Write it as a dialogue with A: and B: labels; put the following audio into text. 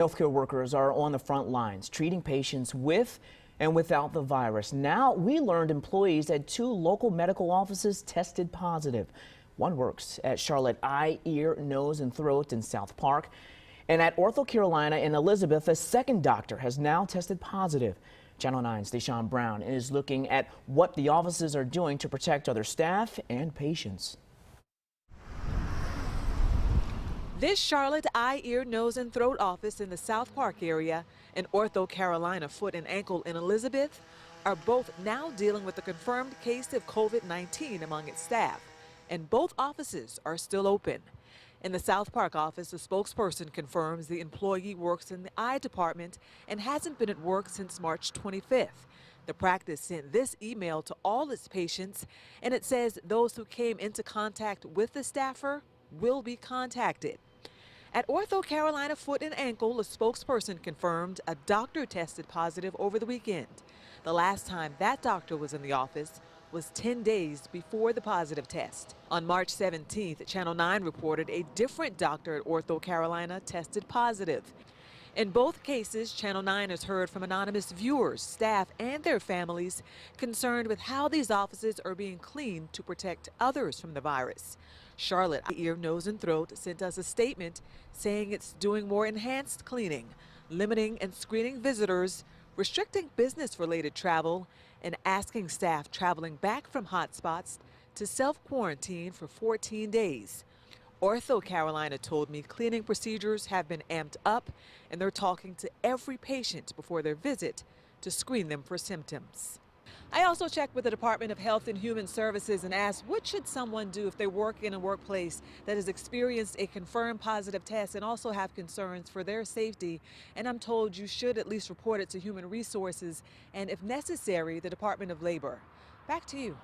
A: Healthcare workers are on the front lines, treating patients with and without the virus. Now, we learned employees at 2 local medical offices tested positive. One works at Charlotte Eye, Ear, Nose, and Throat in South Park. And at Ortho Carolina in Elizabeth, a second doctor has now tested positive. Channel 9's Deshaun Brown is looking at what the offices are doing to protect other staff and patients.
B: This Charlotte Eye, Ear, Nose, and Throat office in the South Park area and Ortho Carolina Foot and Ankle in Elizabeth are both now dealing with a confirmed case of COVID-19 among its staff, and both offices are still open. In the South Park office, a spokesperson confirms the employee works in the eye department and hasn't been at work since March 25th. The practice sent this email to all its patients, and it says those who came into contact with the staffer will be contacted. At Ortho Carolina Foot and Ankle, a spokesperson confirmed a doctor tested positive over the weekend. The last time that doctor was in the office was 10 days before the positive test. On March 17th, Channel 9 reported a different doctor at Ortho Carolina tested positive. In both cases, Channel 9 has heard from anonymous viewers, staff, and their families concerned with how these offices are being cleaned to protect others from the virus. Charlotte Ear, Nose, and Throat sent us a statement saying it's doing more enhanced cleaning, limiting and screening visitors, restricting business-related travel, and asking staff traveling back from hotspots to self-quarantine for 14 days. Ortho Carolina told me cleaning procedures have been amped up, and they're talking to every patient before their visit to screen them for symptoms. I also checked with the Department of Health and Human Services and asked what should someone do if they work in a workplace that has experienced a confirmed positive test and also have concerns for their safety. And I'm told you should at least report it to Human Resources and, if necessary, the Department of Labor. Back to you.